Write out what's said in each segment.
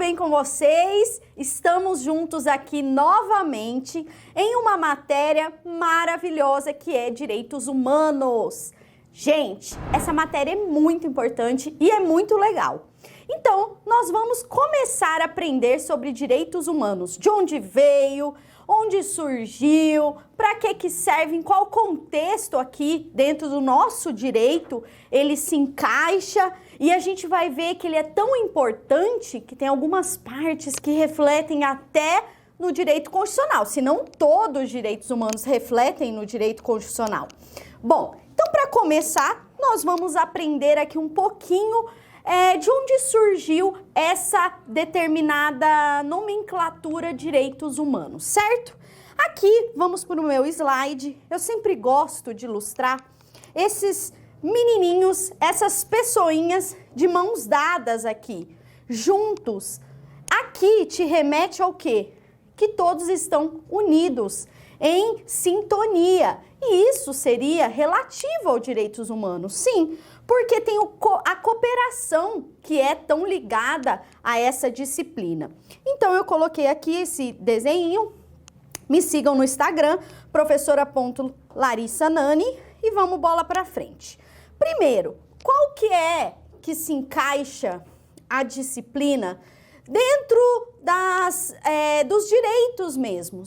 bem com vocês? Estamos juntos aqui novamente em uma matéria maravilhosa que é Direitos Humanos. Gente, essa matéria é muito importante e é muito legal. Então, nós vamos começar a aprender sobre direitos humanos, de onde veio, onde surgiu, para que serve, em qual contexto aqui dentro do nosso direito ele se encaixa, e a gente vai ver que ele é tão importante que tem algumas partes que refletem até no direito constitucional, se não todos os direitos humanos refletem no direito constitucional. Bom, então para começar, nós vamos aprender aqui um pouquinho de onde surgiu essa determinada nomenclatura direitos humanos, certo? Aqui, vamos para o meu slide, eu sempre gosto de ilustrar esses menininhos, essas pessoinhas de mãos dadas aqui, juntos. Aqui te remete ao quê? Que todos estão unidos, em sintonia. E isso seria relativo aos direitos humanos, sim, porque tem a cooperação que é tão ligada a essa disciplina. Então, eu coloquei aqui esse desenho. Me sigam no Instagram, professora.larissanani, e vamos bola para frente. Primeiro, qual que é que se encaixa a disciplina dentro dos direitos mesmo?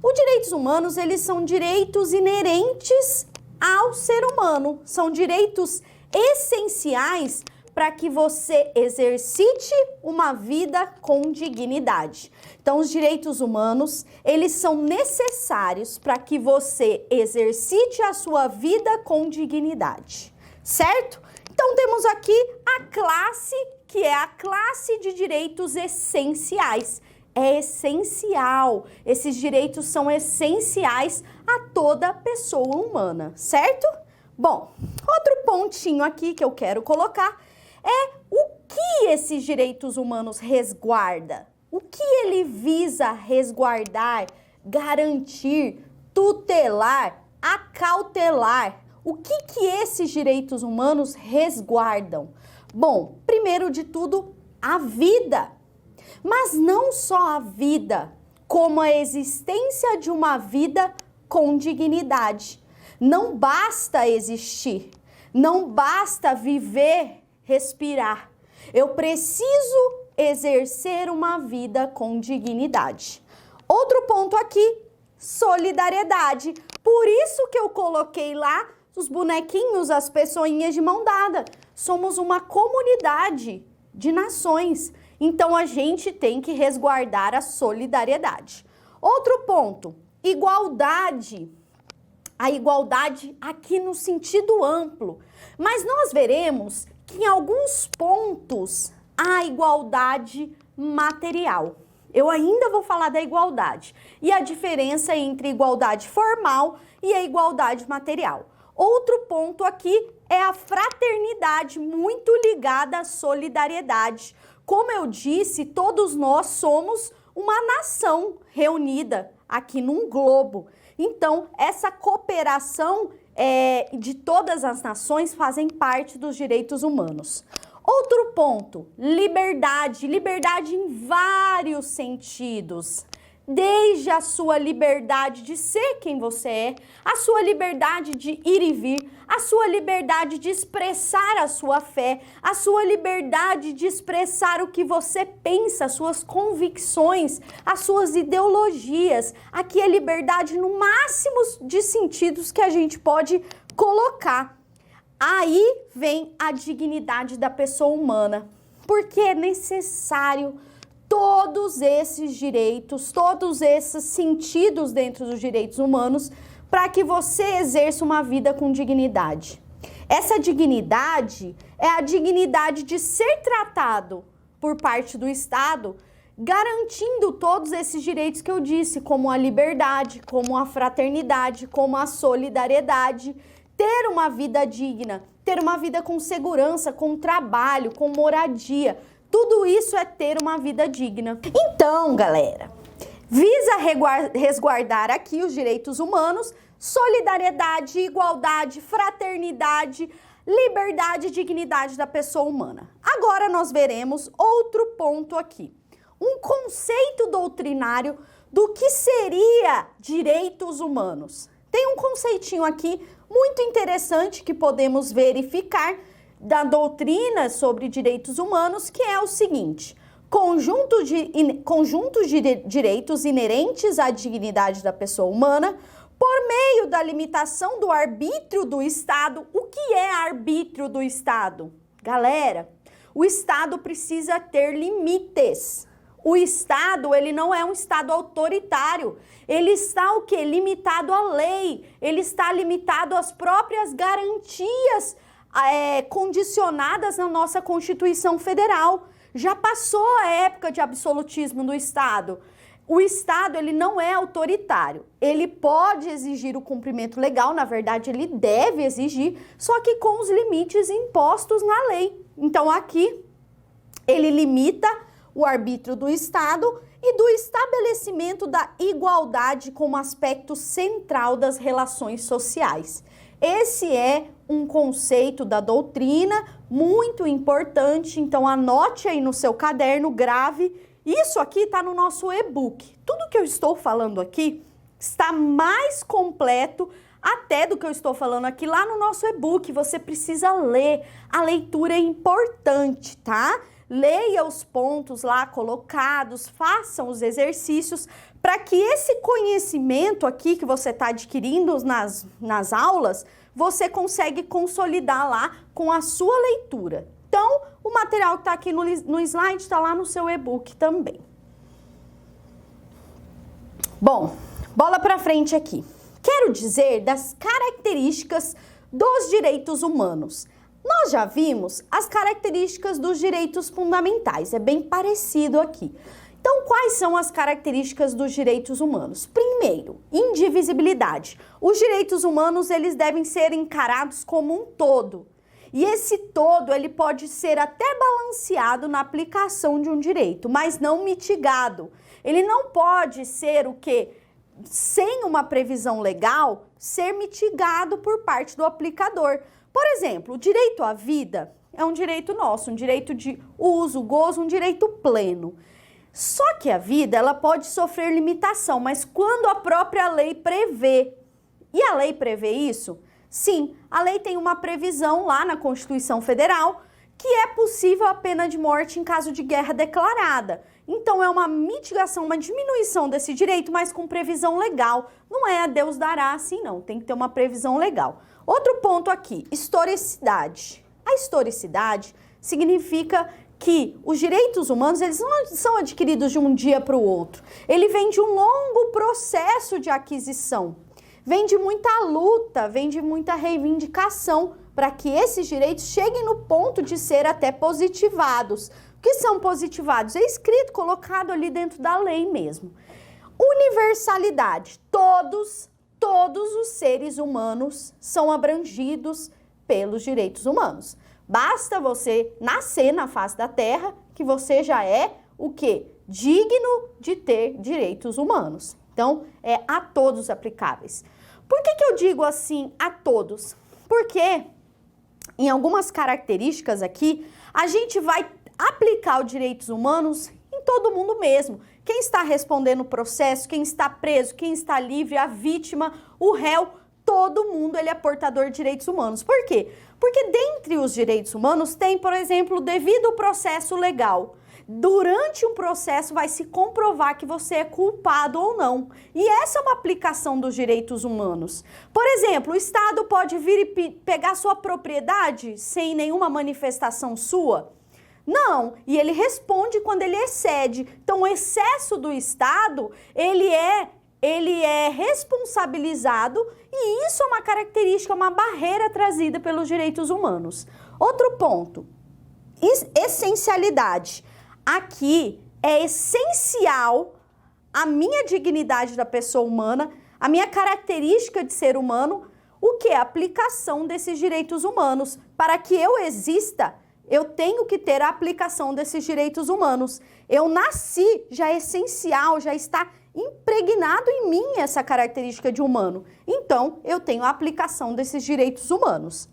Os direitos humanos, eles são direitos inerentes ao ser humano, são direitos essenciais para que você exercite uma vida com dignidade. Então, os direitos humanos, eles são necessários para que você exercite a sua vida com dignidade, certo? Então, temos aqui a classe, que é a classe de direitos essenciais. É essencial, esses direitos são essenciais a toda pessoa humana, certo? Bom, outro pontinho aqui que eu quero colocar é o que esses direitos humanos resguarda, o que ele visa resguardar, garantir, tutelar, acautelar. O que esses direitos humanos resguardam? Bom, primeiro de tudo, a vida. Mas não só a vida, como a existência de uma vida com dignidade. Não basta existir, não basta viver, respirar. Eu preciso exercer uma vida com dignidade. Outro ponto aqui, solidariedade. Por isso que eu coloquei lá os bonequinhos, as pessoinhas de mão dada. Somos uma comunidade de nações. Então, a gente tem que resguardar a solidariedade. Outro ponto, igualdade. A igualdade aqui no sentido amplo. Mas nós veremos que em alguns pontos há igualdade material. Eu ainda vou falar da igualdade e a diferença entre igualdade formal e a igualdade material. Outro ponto aqui é a fraternidade, muito ligada à solidariedade. Como eu disse, todos nós somos uma nação reunida aqui num globo. Então, essa cooperação de todas as nações fazem parte dos direitos humanos. Outro ponto, liberdade. Liberdade em vários sentidos. Desde a sua liberdade de ser quem você é, a sua liberdade de ir e vir, a sua liberdade de expressar a sua fé, a sua liberdade de expressar o que você pensa, as suas convicções, as suas ideologias. Aqui é liberdade no máximo de sentidos que a gente pode colocar. Aí vem a dignidade da pessoa humana, porque é necessário todos esses direitos, todos esses sentidos dentro dos direitos humanos para que você exerça uma vida com dignidade. Essa dignidade é a dignidade de ser tratado por parte do Estado, garantindo todos esses direitos que eu disse, como a liberdade, como a fraternidade, como a solidariedade, ter uma vida digna, ter uma vida com segurança, com trabalho, com moradia. Tudo isso é ter uma vida digna. Então, galera, visa resguardar aqui os direitos humanos, solidariedade, igualdade, fraternidade, liberdade e dignidade da pessoa humana. Agora nós veremos outro ponto aqui. Um conceito doutrinário do que seria direitos humanos. Tem um conceitinho aqui muito interessante que podemos verificar da doutrina sobre direitos humanos, que é o seguinte: conjuntos de direitos inerentes à dignidade da pessoa humana por meio da limitação do arbítrio do Estado. O que é arbítrio do Estado? Galera, o Estado precisa ter limites. O Estado, ele não é um Estado autoritário. Ele está o quê? Limitado à lei. Ele está limitado às próprias garantias condicionadas na nossa Constituição Federal. Já passou a época de absolutismo do Estado. O Estado, ele não é autoritário. Ele pode exigir o cumprimento legal, na verdade, ele deve exigir, só que com os limites impostos na lei. Então, aqui, ele limita o arbítrio do Estado e do estabelecimento da igualdade como aspecto central das relações sociais. Esse é um conceito da doutrina muito importante, então anote aí no seu caderno, grave. Isso aqui está no nosso e-book. Tudo que eu estou falando aqui está mais completo até do que eu estou falando aqui lá no nosso e-book. Você precisa ler. A leitura é importante, tá? Leia os pontos lá colocados, façam os exercícios para que esse conhecimento aqui que você está adquirindo nas aulas, você consegue consolidar lá com a sua leitura. Então, o material que está aqui no slide está lá no seu e-book também. Bom, bola para frente aqui. Quero dizer das características dos direitos humanos. Nós já vimos as características dos direitos fundamentais, é bem parecido aqui. Então, quais são as características dos direitos humanos? Primeiro, indivisibilidade. Os direitos humanos, eles devem ser encarados como um todo. E esse todo, ele pode ser até balanceado na aplicação de um direito, mas não mitigado. Ele não pode ser o quê? Sem uma previsão legal, ser mitigado por parte do aplicador. Por exemplo, o direito à vida é um direito nosso, um direito de uso, gozo, um direito pleno. Só que a vida, ela pode sofrer limitação, mas quando a própria lei prevê, e a lei prevê isso? Sim, a lei tem uma previsão lá na Constituição Federal que é possível a pena de morte em caso de guerra declarada. Então, é uma mitigação, uma diminuição desse direito, mas com previsão legal. Não é a Deus dará assim, não. Tem que ter uma previsão legal. Outro ponto aqui, historicidade. A historicidade significa que os direitos humanos, eles não são adquiridos de um dia para o outro. Ele vem de um longo processo de aquisição. Vem de muita luta, vem de muita reivindicação para que esses direitos cheguem no ponto de ser até positivados. O que são positivados? É escrito, colocado ali dentro da lei mesmo. Universalidade. Todos os seres humanos são abrangidos pelos direitos humanos. Basta você nascer na face da Terra que você já é o quê? Digno de ter direitos humanos. Então, é a todos aplicáveis. Por que eu digo assim, a todos? Porque em algumas características aqui, a gente vai aplicar os direitos humanos em todo mundo mesmo. Quem está respondendo o processo, quem está preso, quem está livre, a vítima, o réu, todo mundo ele é portador de direitos humanos. Por quê? Porque dentre os direitos humanos tem, por exemplo, o devido processo legal. Durante um processo vai se comprovar que você é culpado ou não. E essa é uma aplicação dos direitos humanos. Por exemplo, o Estado pode vir e pegar sua propriedade sem nenhuma manifestação sua? Não, e ele responde quando ele excede. Então, o excesso do Estado, ele é responsabilizado e isso é uma característica, uma barreira trazida pelos direitos humanos. Outro ponto, essencialidade. Aqui é essencial a minha dignidade da pessoa humana, a minha característica de ser humano, o que é a aplicação desses direitos humanos. Para que eu exista, eu tenho que ter a aplicação desses direitos humanos. Eu nasci, já é essencial, já está impregnado em mim essa característica de humano. Então, eu tenho a aplicação desses direitos humanos.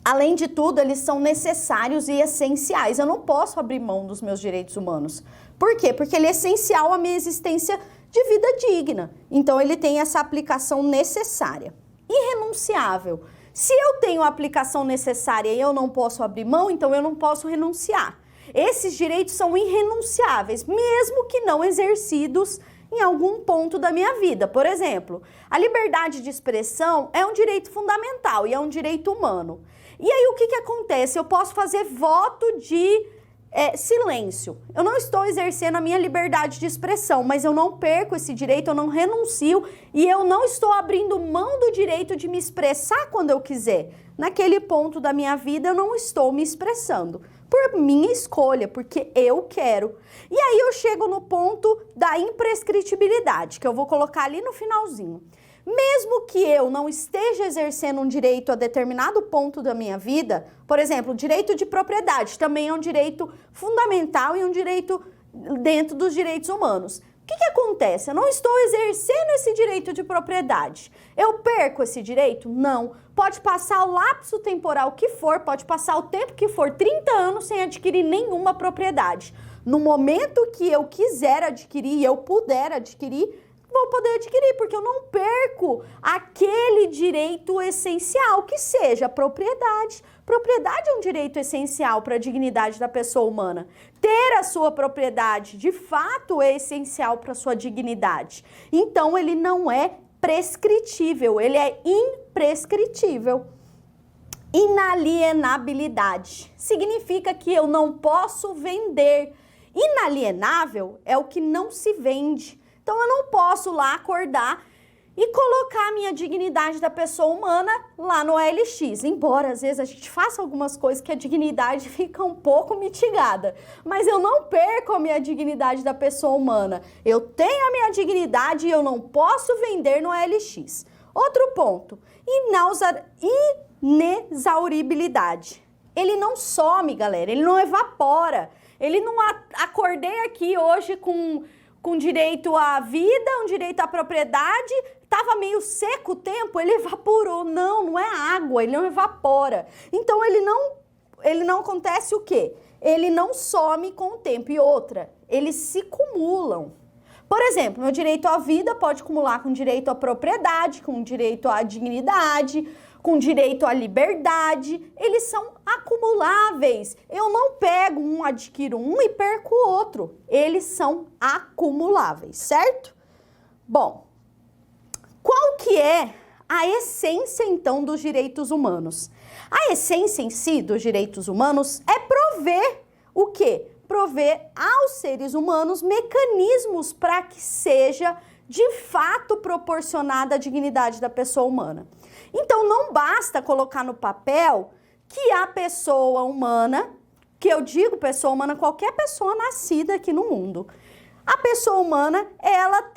Além de tudo, eles são necessários e essenciais. Eu não posso abrir mão dos meus direitos humanos. Por quê? Porque ele é essencial à minha existência de vida digna. Então, ele tem essa aplicação necessária. Irrenunciável. Se eu tenho a aplicação necessária e eu não posso abrir mão, então eu não posso renunciar. Esses direitos são irrenunciáveis, mesmo que não exercidos em algum ponto da minha vida. Por exemplo, a liberdade de expressão é um direito fundamental e é um direito humano. E aí o que acontece? Eu posso fazer voto de silêncio. Eu não estou exercendo a minha liberdade de expressão, mas eu não perco esse direito, eu não renuncio e eu não estou abrindo mão do direito de me expressar quando eu quiser. Naquele ponto da minha vida eu não estou me expressando. Por minha escolha, porque eu quero. E aí eu chego no ponto da imprescritibilidade, que eu vou colocar ali no finalzinho. Mesmo que eu não esteja exercendo um direito a determinado ponto da minha vida, por exemplo, o direito de propriedade também é um direito fundamental e um direito dentro dos direitos humanos. O que acontece? Eu não estou exercendo esse direito de propriedade. Eu perco esse direito? Não. Pode passar o lapso temporal que for, pode passar o tempo que for, 30 anos sem adquirir nenhuma propriedade. No momento que eu quiser adquirir e eu puder adquirir, vou poder adquirir, porque eu não perco aquele direito essencial, que seja a propriedade. Propriedade é um direito essencial para a dignidade da pessoa humana. Ter a sua propriedade, de fato, é essencial para a sua dignidade. Então, ele não é prescritível, ele é imprescritível. Inalienabilidade significa que eu não posso vender. Inalienável é o que não se vende. Então, eu não posso lá acordar e colocar a minha dignidade da pessoa humana lá no OLX. Embora, às vezes, a gente faça algumas coisas que a dignidade fica um pouco mitigada. Mas eu não perco a minha dignidade da pessoa humana. Eu tenho a minha dignidade e eu não posso vender no OLX. Outro ponto, inexauribilidade. Ele não some, galera, ele não evapora. Ele não acordei aqui hoje com direito à vida, um direito à propriedade, estava meio seco o tempo, ele evaporou. Não é água, ele não evapora. Então, ele não acontece o quê? Ele não some com o tempo. E outra, eles se cumulam. Por exemplo, meu direito à vida pode acumular com direito à propriedade, com direito à dignidade, com direito à liberdade. Eles são acumuláveis. Eu não pego um, adquiro um e perco o outro. Eles são acumuláveis, certo? Bom, qual que é a essência, então, dos direitos humanos? A essência em si dos direitos humanos é prover o quê? Prover aos seres humanos mecanismos para que seja, de fato, proporcionada a dignidade da pessoa humana. Então, não basta colocar no papel que a pessoa humana, que eu digo pessoa humana, qualquer pessoa nascida aqui no mundo, a pessoa humana, ela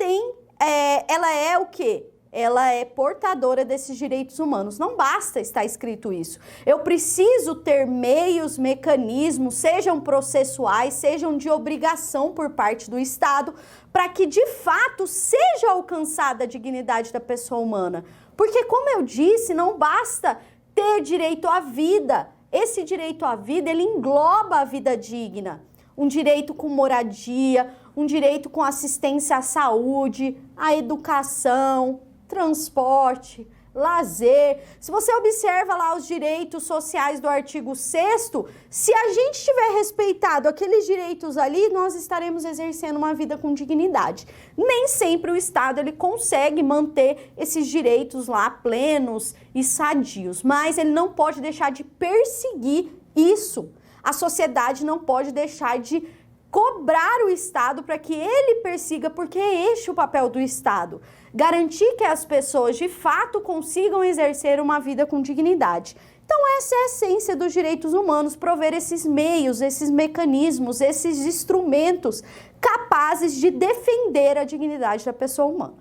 é o quê? Ela é portadora desses direitos humanos. Não basta estar escrito isso. Eu preciso ter meios, mecanismos, sejam processuais, sejam de obrigação por parte do Estado, para que de fato seja alcançada a dignidade da pessoa humana. Porque, como eu disse, não basta ter direito à vida. Esse direito à vida, ele engloba a vida digna. Um direito com moradia, um direito com assistência à saúde, à educação, transporte, lazer. Se você observa lá os direitos sociais do artigo 6º, se a gente tiver respeitado aqueles direitos ali, nós estaremos exercendo uma vida com dignidade. Nem sempre o Estado ele consegue manter esses direitos lá plenos e sadios, mas ele não pode deixar de perseguir isso. A sociedade não pode deixar de cobrar o Estado para que ele persiga, porque é este o papel do Estado. Garantir que as pessoas, de fato, consigam exercer uma vida com dignidade. Então, essa é a essência dos direitos humanos, prover esses meios, esses mecanismos, esses instrumentos capazes de defender a dignidade da pessoa humana.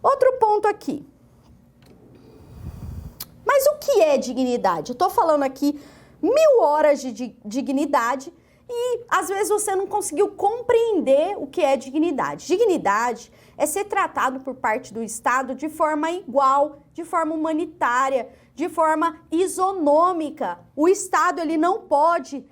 Outro ponto aqui. Mas o que é dignidade? Eu estou falando aqui 1000 horas de dignidade e às vezes você não conseguiu compreender o que é dignidade. Dignidade é ser tratado por parte do Estado de forma igual, de forma humanitária, de forma isonômica. O Estado ele não pode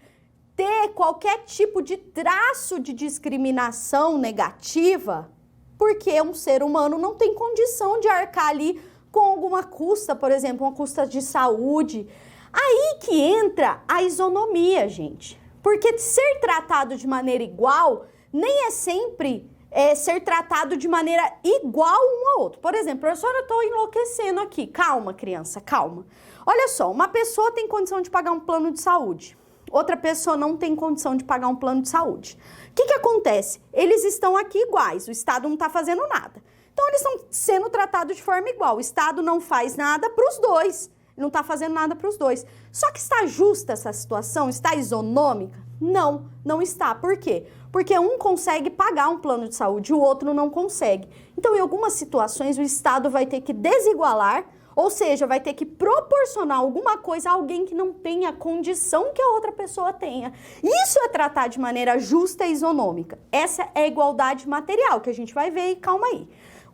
ter qualquer tipo de traço de discriminação negativa, porque um ser humano não tem condição de arcar ali com alguma custa, por exemplo, uma custa de saúde. Aí que entra a isonomia, gente. Porque ser tratado de maneira igual nem é sempre ser tratado de maneira igual um ao outro. Por exemplo, professora, eu estou enlouquecendo aqui. Calma, criança, calma. Olha só, uma pessoa tem condição de pagar um plano de saúde. Outra pessoa não tem condição de pagar um plano de saúde. O que acontece? Eles estão aqui iguais, o Estado não está fazendo nada. Então, eles estão sendo tratados de forma igual. O Estado não faz nada para os dois. Não está fazendo nada para os dois. Só que está justa essa situação? Está isonômica? Não, não está. Por quê? Porque um consegue pagar um plano de saúde e o outro não consegue. Então, em algumas situações, o Estado vai ter que desigualar, ou seja, vai ter que proporcionar alguma coisa a alguém que não tenha a condição que a outra pessoa tenha. Isso é tratar de maneira justa e isonômica. Essa é a igualdade material, que a gente vai ver e calma aí.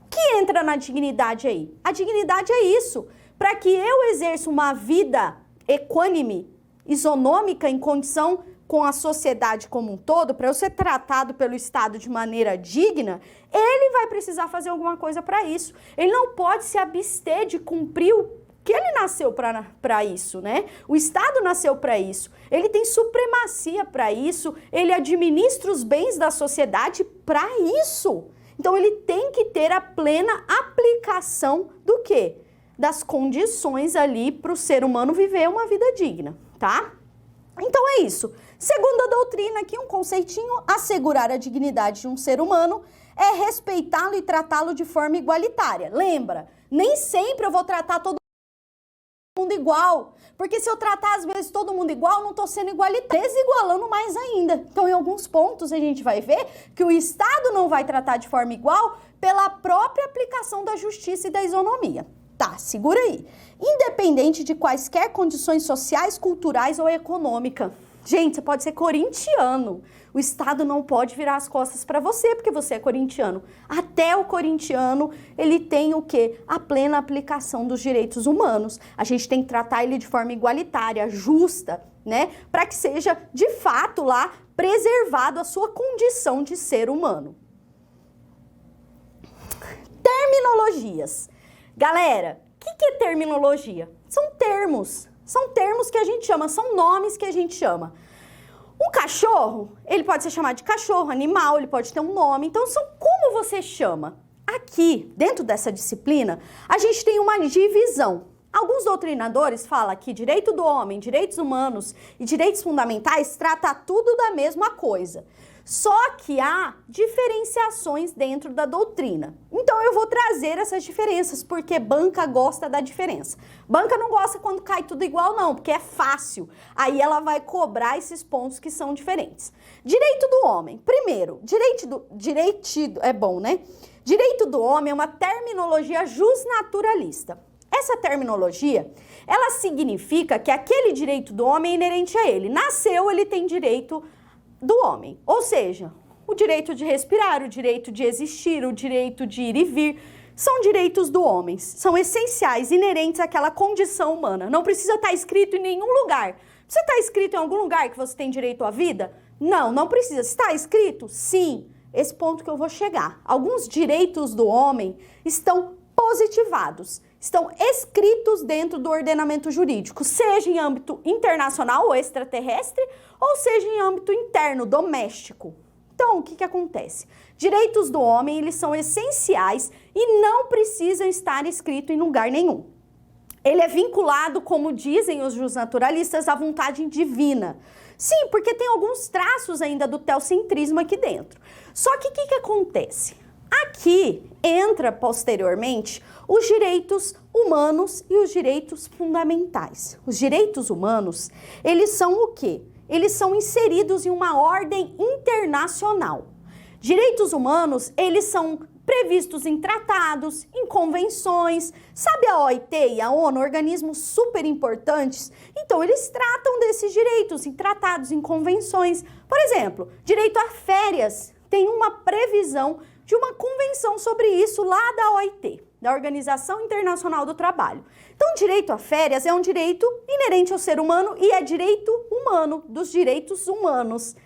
O que entra na dignidade aí? A dignidade é isso. Para que eu exerça uma vida equânime, isonômica, em condição com a sociedade como um todo, para eu ser tratado pelo Estado de maneira digna, ele vai precisar fazer alguma coisa para isso. Ele não pode se abster de cumprir o que ele nasceu para isso, né? O Estado nasceu para isso. Ele tem supremacia para isso, ele administra os bens da sociedade para isso. Então, ele tem que ter a plena aplicação do quê? Das condições ali para o ser humano viver uma vida digna, tá? Então é isso. Segundo a doutrina aqui, um conceitinho, assegurar a dignidade de um ser humano é respeitá-lo e tratá-lo de forma igualitária. Lembra, nem sempre eu vou tratar todo mundo igual, porque se eu tratar às vezes todo mundo igual, eu não estou sendo igualitário, desigualando mais ainda. Então, em alguns pontos a gente vai ver que o Estado não vai tratar de forma igual pela própria aplicação da justiça e da isonomia. Tá, segura aí. Independente de quaisquer condições sociais, culturais ou econômicas. Gente, você pode ser corintiano. O Estado não pode virar as costas para você, porque você é corintiano. Até o corintiano, ele tem o quê? A plena aplicação dos direitos humanos. A gente tem que tratar ele de forma igualitária, justa, né? Para que seja, de fato, lá, preservado a sua condição de ser humano. Terminologias. Galera, o que é terminologia? São termos que a gente chama, são nomes que a gente chama. Um cachorro, ele pode ser chamado de cachorro, animal, ele pode ter um nome, então são como você chama. Aqui, dentro dessa disciplina, a gente tem uma divisão. Alguns doutrinadores falam que direito do homem, direitos humanos e direitos fundamentais trata tudo da mesma coisa. Só que há diferenciações dentro da doutrina. Então, eu vou trazer essas diferenças, porque banca gosta da diferença. Banca não gosta quando cai tudo igual, não, porque é fácil. Aí ela vai cobrar esses pontos que são diferentes. Direito do homem. Primeiro, é bom, né? Direito do homem é uma terminologia justnaturalista. Essa terminologia, ela significa que aquele direito do homem é inerente a ele. Nasceu, ele tem direito do homem, ou seja, o direito de respirar, o direito de existir, o direito de ir e vir, são direitos do homem, são essenciais, inerentes àquela condição humana. Não precisa estar escrito em nenhum lugar. Precisa estar escrito em algum lugar que você tem direito à vida? Não, não precisa. Está escrito? Sim. Esse ponto que eu vou chegar. Alguns direitos do homem estão positivados, estão escritos dentro do ordenamento jurídico, seja em âmbito internacional ou extraterrestre, ou seja em âmbito interno, doméstico. Então, o que acontece? Direitos do homem, eles são essenciais e não precisam estar escritos em lugar nenhum. Ele é vinculado, como dizem os justnaturalistas, à vontade divina. Sim, porque tem alguns traços ainda do teocentrismo aqui dentro. Só que o que acontece? Aqui entra posteriormente os direitos humanos e os direitos fundamentais. Os direitos humanos, eles são o quê? Eles são inseridos em uma ordem internacional. Direitos humanos, eles são previstos em tratados, em convenções. Sabe a OIT e a ONU, organismos super importantes? Então, eles tratam desses direitos em tratados, em convenções. Por exemplo, direito a férias tem uma previsão de uma convenção sobre isso lá da OIT. da Organização Internacional do Trabalho. Então, direito a férias é um direito inerente ao ser humano e é direito humano, dos direitos humanos.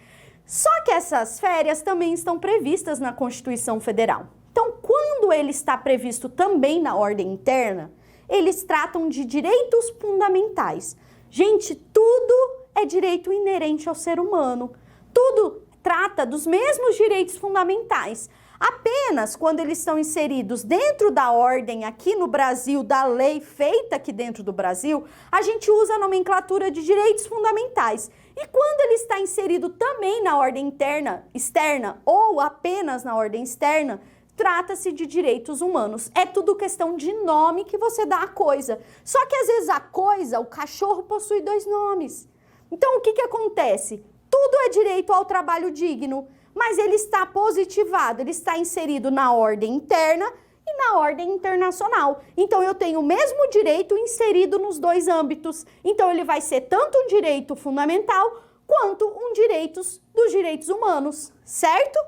Só que essas férias também estão previstas na Constituição Federal. Então, quando ele está previsto também na ordem interna, eles tratam de direitos fundamentais. Gente, tudo é direito inerente ao ser humano. Tudo trata dos mesmos direitos fundamentais. Apenas quando eles estão inseridos dentro da ordem aqui no Brasil, da lei feita aqui dentro do Brasil, a gente usa a nomenclatura de direitos fundamentais. E quando ele está inserido também na ordem interna, externa ou apenas na ordem externa, trata-se de direitos humanos. É tudo questão de nome que você dá à coisa. Só que às vezes a coisa, o cachorro possui 2 nomes. Então o que acontece? Tudo é direito ao trabalho digno, mas ele está positivado, ele está inserido na ordem interna e na ordem internacional. Então eu tenho o mesmo direito inserido nos 2 âmbitos. Então ele vai ser tanto um direito fundamental quanto um direito dos direitos humanos, certo?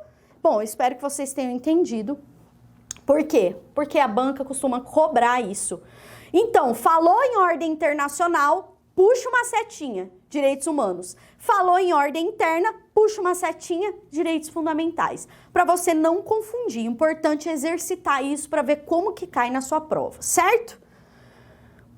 Bom, espero que vocês tenham entendido. Por quê? Porque a banca costuma cobrar isso. Então, falou em ordem internacional, puxa uma setinha, direitos humanos. Falou em ordem interna, puxa uma setinha, direitos fundamentais. Para você não confundir, importante exercitar isso para ver como que cai na sua prova, certo?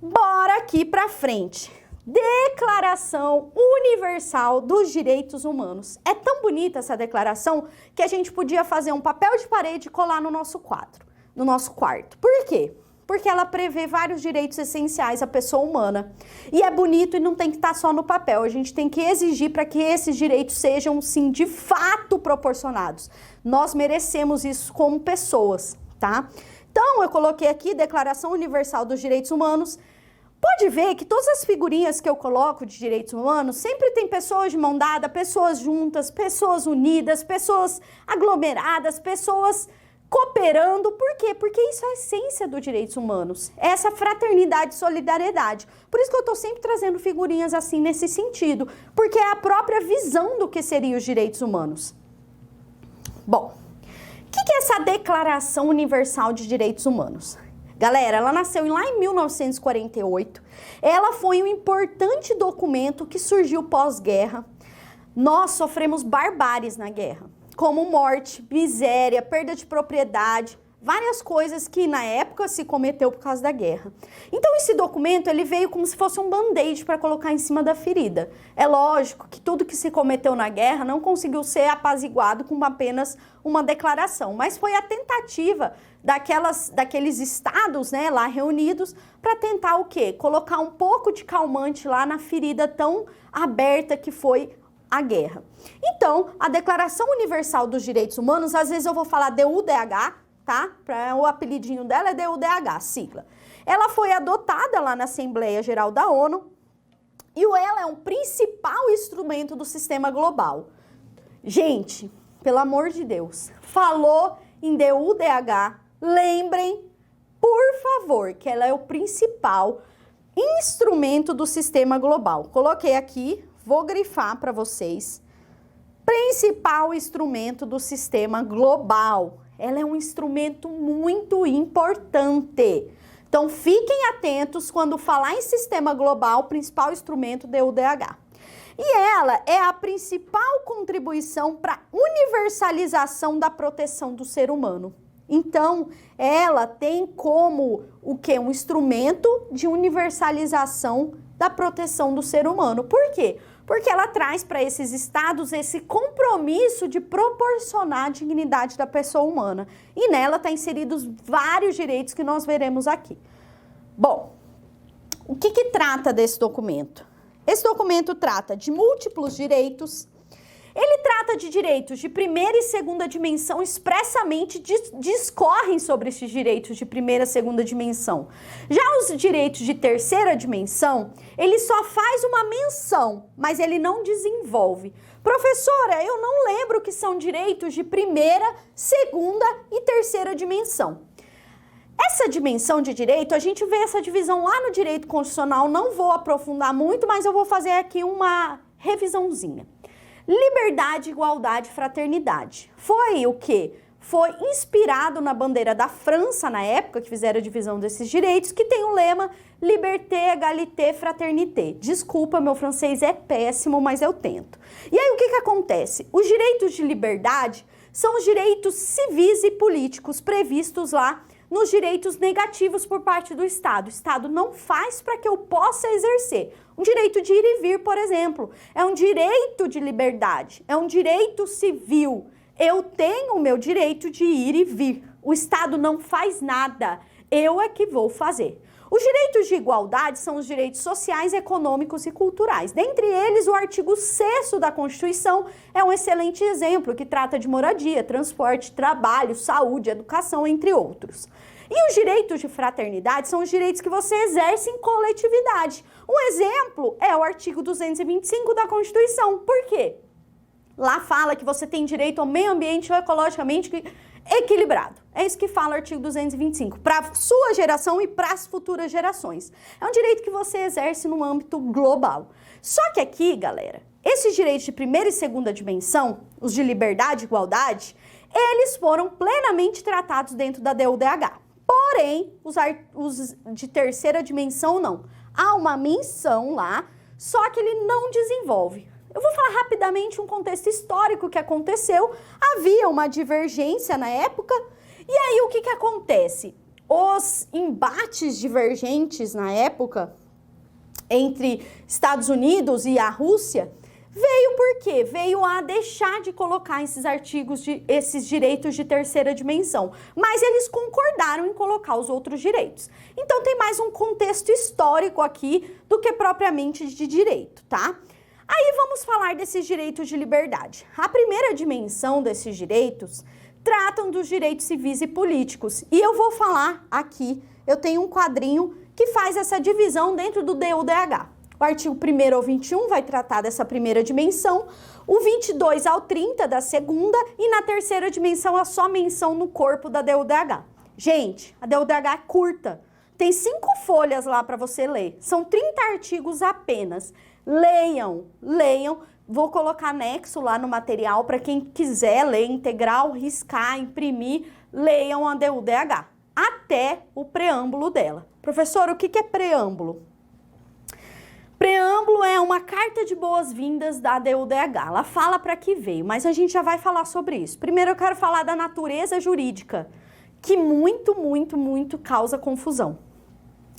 Bora aqui para frente. Declaração Universal dos Direitos Humanos. É tão bonita essa declaração que a gente podia fazer um papel de parede e colar no nosso quadro, no nosso quarto. Por quê? Porque ela prevê vários direitos essenciais à pessoa humana. E é bonito e não tem que estar só no papel. A gente tem que exigir para que esses direitos sejam, sim, de fato proporcionados. Nós merecemos isso como pessoas, tá? Então, eu coloquei aqui Declaração Universal dos Direitos Humanos. Pode ver que todas as figurinhas que eu coloco de direitos humanos sempre tem pessoas de mão dada, pessoas juntas, pessoas unidas, pessoas aglomeradas, pessoas cooperando. Por quê? Porque isso é a essência dos direitos humanos. É essa fraternidade e solidariedade. Por isso que eu estou sempre trazendo figurinhas assim nesse sentido, porque é a própria visão do que seriam os direitos humanos. Bom, o que é essa Declaração Universal de Direitos Humanos? Galera, ela nasceu lá em 1948, ela foi um importante documento que surgiu pós-guerra. Nós sofremos barbáries na guerra, como morte, miséria, perda de propriedade, várias coisas que na época se cometeu por causa da guerra. Então esse documento ele veio como se fosse um band-aid para colocar em cima da ferida. É lógico que tudo que se cometeu na guerra não conseguiu ser apaziguado com apenas uma declaração, mas foi a tentativa daqueles estados, né, lá reunidos para tentar o quê? Colocar um pouco de calmante lá na ferida tão aberta que foi a guerra. Então, a Declaração Universal dos Direitos Humanos, às vezes eu vou falar DUDH, tá? O apelidinho dela é DUDH, sigla. Ela foi adotada lá na Assembleia Geral da ONU e ela é um principal instrumento do sistema global. Gente, pelo amor de Deus, falou em DUDH, lembrem, por favor, que ela é o principal instrumento do sistema global. Coloquei aqui, vou grifar para vocês. Principal instrumento do sistema global. Ela é um instrumento muito importante. Então, fiquem atentos quando falar em sistema global, principal instrumento DUDH. E ela é a principal contribuição para a universalização da proteção do ser humano. Então, ela tem como o quê? Um instrumento de universalização da proteção do ser humano. Por quê? Porque ela traz para esses estados esse compromisso de proporcionar a dignidade da pessoa humana. E nela está inseridos vários direitos que nós veremos aqui. Bom, o que trata desse documento? Esse documento trata de múltiplos direitos. Ele trata de direitos de primeira e segunda dimensão, expressamente discorrem sobre esses direitos de primeira e segunda dimensão. Já os direitos de terceira dimensão, ele só faz uma menção, mas ele não desenvolve. Professora, eu não lembro que são direitos de primeira, segunda e terceira dimensão. Essa dimensão de direito, a gente vê essa divisão lá no direito constitucional, não vou aprofundar muito, mas eu vou fazer aqui uma revisãozinha. Liberdade, igualdade, fraternidade. Foi o quê? foi inspirado na bandeira da França, na época que fizeram a divisão desses direitos, que tem o lema Liberté, Égalité, Fraternité. Desculpa, meu francês é péssimo, mas eu tento. E aí o que acontece? Os direitos de liberdade são os direitos civis e políticos previstos lá nos direitos negativos por parte do Estado. O Estado não faz para que eu possa exercer. Um direito de ir e vir, por exemplo, é um direito de liberdade, é um direito civil. Eu tenho o meu direito de ir e vir. O Estado não faz nada, eu é que vou fazer. Os direitos de igualdade são os direitos sociais, econômicos e culturais. Dentre eles, o artigo 6º da Constituição é um excelente exemplo que trata de moradia, transporte, trabalho, saúde, educação, entre outros. E os direitos de fraternidade são os direitos que você exerce em coletividade. Um exemplo é o artigo 225 da Constituição. Por quê? Lá fala que você tem direito ao meio ambiente ecologicamente equilibrado. É isso que fala o artigo 225, para a sua geração e para as futuras gerações. É um direito que você exerce no âmbito global. Só que aqui, galera, esses direitos de primeira e segunda dimensão, os de liberdade e igualdade, eles foram plenamente tratados dentro da DUDH. Porém, os de terceira dimensão não. Há uma menção lá, só que ele não desenvolve. Eu vou falar rapidamente um contexto histórico que aconteceu. Havia uma divergência na época. E aí o que acontece? Os embates divergentes na época entre Estados Unidos e a Rússia veio por quê? Veio a deixar de colocar esses artigos, esses direitos de terceira dimensão. Mas eles concordaram em colocar os outros direitos. Então tem mais um contexto histórico aqui do que propriamente de direito, tá? Aí vamos falar desses direitos de liberdade. A primeira dimensão desses direitos tratam dos direitos civis e políticos. E eu vou falar aqui, eu tenho um quadrinho que faz essa divisão dentro do DUDH. O artigo 1º ao 21 vai tratar dessa primeira dimensão, o 22 ao 30 da segunda e na terceira dimensão a só menção no corpo da DUDH. Gente, a DUDH é curta, tem 5 folhas lá para você ler, são 30 artigos apenas. Leiam, leiam. Vou colocar anexo lá no material para quem quiser ler integral, riscar, imprimir. Leiam a DUDH, até o preâmbulo dela. Professor, o que é preâmbulo? Preâmbulo é uma carta de boas-vindas da DUDH. Ela fala para que veio, mas a gente já vai falar sobre isso. Primeiro eu quero falar da natureza jurídica, que muito causa confusão.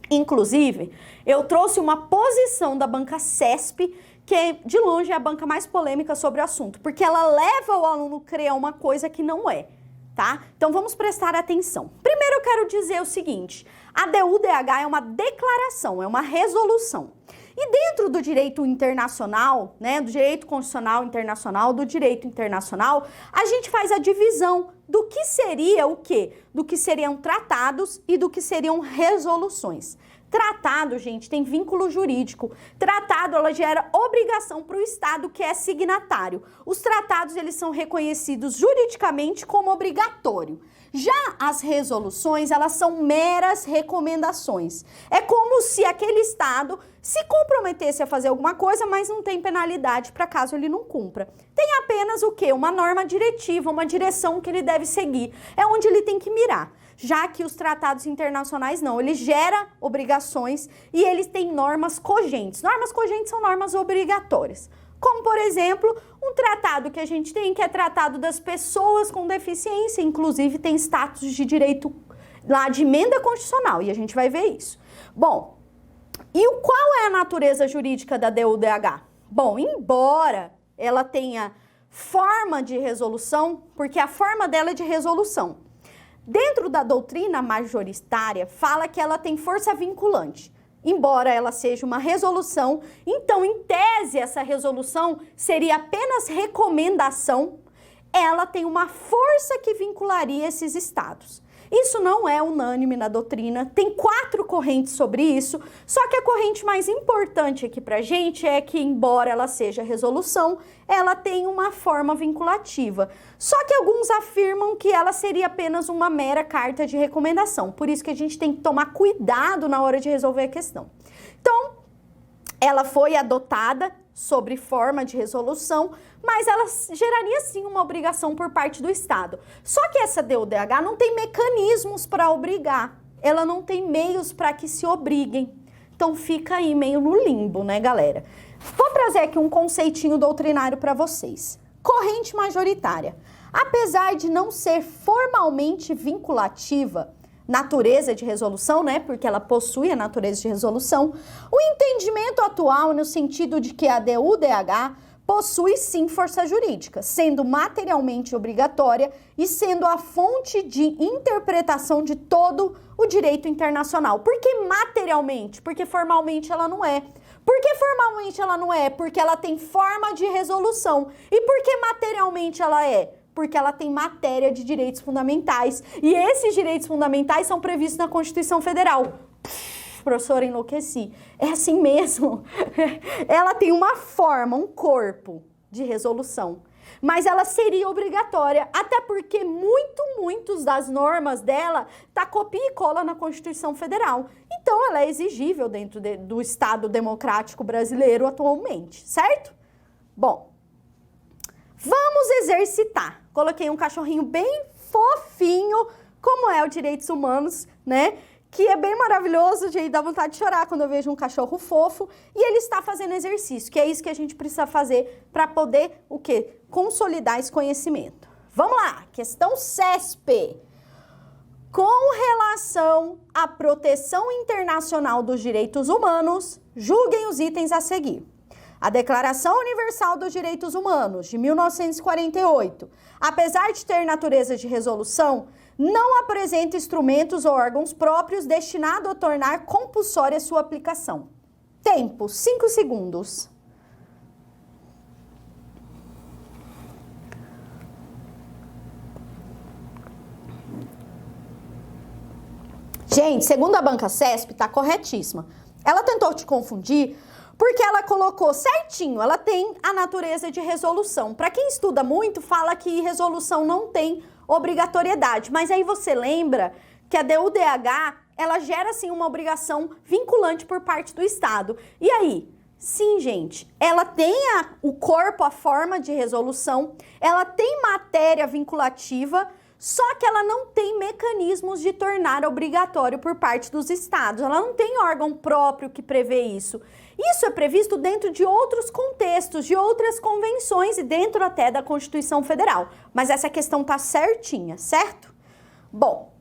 Inclusive, eu trouxe uma posição da banca CESP, que de longe é a banca mais polêmica sobre o assunto, porque ela leva o aluno a criar uma coisa que não é, tá? Então vamos prestar atenção. Primeiro eu quero dizer o seguinte, a DUDH é uma declaração, é uma resolução. E dentro do direito internacional, né, do direito constitucional internacional, do direito internacional, a gente faz a divisão do que seria o quê? Do que seriam tratados e do que seriam resoluções. Tratado, gente, tem vínculo jurídico. Tratado, ela gera obrigação para o Estado que é signatário. Os tratados, eles são reconhecidos juridicamente como obrigatório. Já as resoluções, elas são meras recomendações. É como se aquele Estado se comprometesse a fazer alguma coisa, mas não tem penalidade para caso ele não cumpra. Tem apenas o quê? Uma norma diretiva, uma direção que ele deve seguir. É onde ele tem que mirar. Já que os tratados internacionais não, ele gera obrigações e eles têm normas cogentes. Normas cogentes são normas obrigatórias. Como, por exemplo, um tratado que a gente tem, que é tratado das pessoas com deficiência, inclusive tem status de direito lá de emenda constitucional, e a gente vai ver isso. Bom, e qual é a natureza jurídica da DUDH? Bom, embora ela tenha forma de resolução, porque a forma dela é de resolução, dentro da doutrina majoritária, fala que ela tem força vinculante. Embora ela seja uma resolução, então, em tese, essa resolução seria apenas recomendação, ela tem uma força que vincularia esses estados. Isso não é unânime na doutrina, tem 4 correntes sobre isso, só que a corrente mais importante aqui pra gente é que, embora ela seja resolução, ela tem uma forma vinculativa. Só que alguns afirmam que ela seria apenas uma mera carta de recomendação, por isso que a gente tem que tomar cuidado na hora de resolver a questão. Então, ela foi adotada sobre forma de resolução, mas ela geraria sim uma obrigação por parte do Estado. Só que essa DUDH não tem mecanismos para obrigar, ela não tem meios para que se obriguem. Então fica aí meio no limbo, né, galera? Vou trazer aqui um conceitinho doutrinário para vocês. Corrente majoritária. Apesar de não ser formalmente vinculativa, natureza de resolução, né? Porque ela possui a natureza de resolução. O entendimento atual no sentido de que a DUDH possui sim força jurídica, sendo materialmente obrigatória e sendo a fonte de interpretação de todo o direito internacional. Por que materialmente? Porque formalmente ela não é. Por que formalmente ela não é? Porque ela tem forma de resolução. E por que materialmente ela é? Porque ela tem matéria de direitos fundamentais. E esses direitos fundamentais são previstos na Constituição Federal. Professora, enlouqueci. É assim mesmo. Ela tem uma forma, um corpo de resolução. Mas ela seria obrigatória, até porque muitos das normas dela tá copia e cola na Constituição Federal. Então, ela é exigível dentro do Estado democrático brasileiro atualmente, certo? Bom, vamos exercitar. Coloquei um cachorrinho bem fofinho, como é o Direitos Humanos, né? Que é bem maravilhoso, gente, dá vontade de chorar quando eu vejo um cachorro fofo. E ele está fazendo exercício, que é isso que a gente precisa fazer para poder, o quê? Consolidar esse conhecimento. Vamos lá, questão CESP. Com relação à proteção internacional dos direitos humanos, julguem os itens a seguir. A Declaração Universal dos Direitos Humanos, de 1948, apesar de ter natureza de resolução, não apresenta instrumentos ou órgãos próprios destinados a tornar compulsória sua aplicação. Tempo, 5 segundos. Gente, segundo a banca CESP, tá corretíssima. Ela tentou te confundir porque ela colocou certinho, ela tem a natureza de resolução. Para quem estuda muito, fala que resolução não tem obrigatoriedade, mas aí você lembra que a DUDH, ela gera sim uma obrigação vinculante por parte do Estado. E aí? Sim, gente, ela tem o corpo, a forma de resolução, ela tem matéria vinculativa, só que ela não tem mecanismos de tornar obrigatório por parte dos estados. Ela não tem órgão próprio que prevê isso. Isso é previsto dentro de outros contextos, de outras convenções e dentro até da Constituição Federal. Mas essa questão tá certinha, certo? Bom,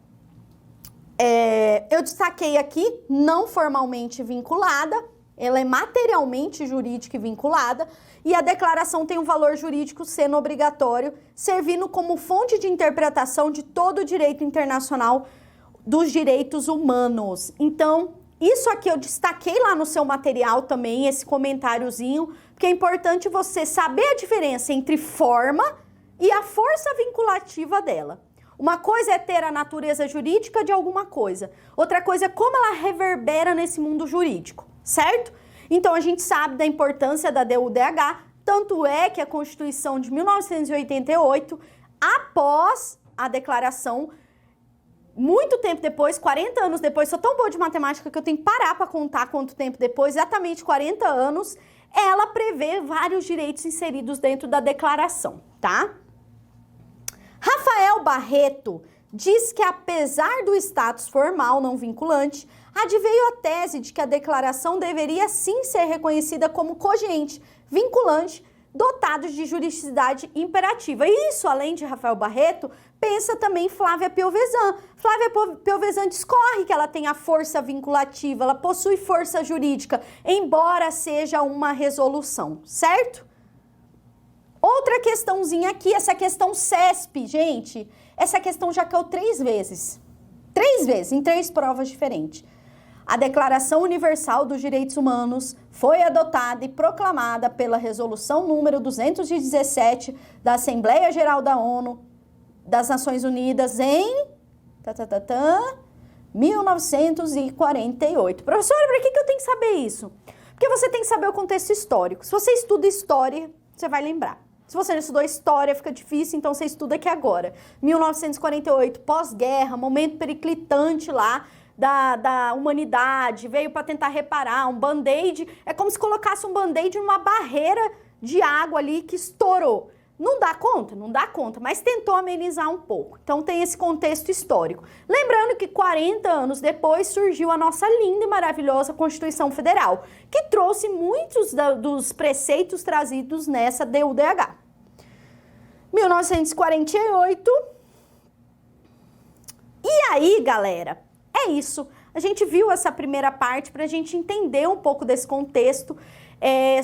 eu destaquei aqui, não formalmente vinculada, ela é materialmente jurídica e vinculada, e a declaração tem um valor jurídico sendo obrigatório, servindo como fonte de interpretação de todo o direito internacional dos direitos humanos. Então, isso aqui eu destaquei lá no seu material também, esse comentáriozinho, porque é importante você saber a diferença entre forma e a força vinculativa dela. Uma coisa é ter a natureza jurídica de alguma coisa, outra coisa é como ela reverbera nesse mundo jurídico, certo? Então a gente sabe da importância da DUDH, tanto é que a Constituição de 1988, após a declaração, muito tempo depois, 40 anos depois, sou tão boa de matemática que eu tenho que parar para contar quanto tempo depois, exatamente 40 anos, ela prevê vários direitos inseridos dentro da declaração, tá? Rafael Barreto diz que, apesar do status formal não vinculante, adveio a tese de que a declaração deveria sim ser reconhecida como cogente, vinculante, dotado de juridicidade imperativa. E isso, além de Rafael Barreto, pensa também Flávia Piovesan. Flávia Piovesan discorre que ela tem a força vinculativa, ela possui força jurídica, embora seja uma resolução, certo? Outra questãozinha aqui, essa questão CESP, gente, essa questão já caiu 3 vezes. 3 vezes, em 3 provas diferentes. A Declaração Universal dos Direitos Humanos foi adotada e proclamada pela Resolução número 217 da Assembleia Geral da ONU, das Nações Unidas, em 1948. Professora, por que eu tenho que saber isso? Porque você tem que saber o contexto histórico. Se você estuda história, você vai lembrar. Se você não estudou história, fica difícil, então você estuda aqui agora. 1948, pós-guerra, momento periclitante lá, da humanidade, veio para tentar reparar, um band-aid, é como se colocasse um band-aid numa barreira de água ali que estourou. Não dá conta? Não dá conta, mas tentou amenizar um pouco. Então tem esse contexto histórico. Lembrando que 40 anos depois surgiu a nossa linda e maravilhosa Constituição Federal, que trouxe muitos dos preceitos trazidos nessa DUDH. 1948. E aí, galera, é isso. A gente viu essa primeira parte para a gente entender um pouco desse contexto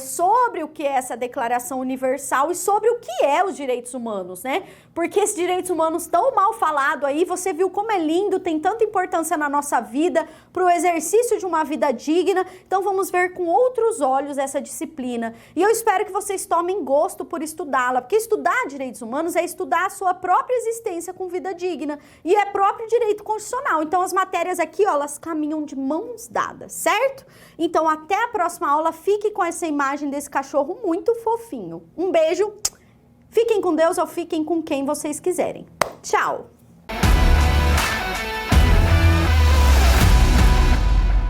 sobre o que é essa Declaração Universal e sobre o que é os direitos humanos, né? Porque esses direitos humanos tão mal falado aí, você viu como é lindo, tem tanta importância na nossa vida, para o exercício de uma vida digna. Então vamos ver com outros olhos essa disciplina. E eu espero que vocês tomem gosto por estudá-la, porque estudar direitos humanos é estudar a sua própria existência com vida digna. E é próprio direito constitucional. Então as matérias aqui, ó, elas caminham de mãos dadas, certo? Então até a próxima aula, fique com essa imagem desse cachorro muito fofinho. Um beijo, fiquem com Deus ou fiquem com quem vocês quiserem. Tchau!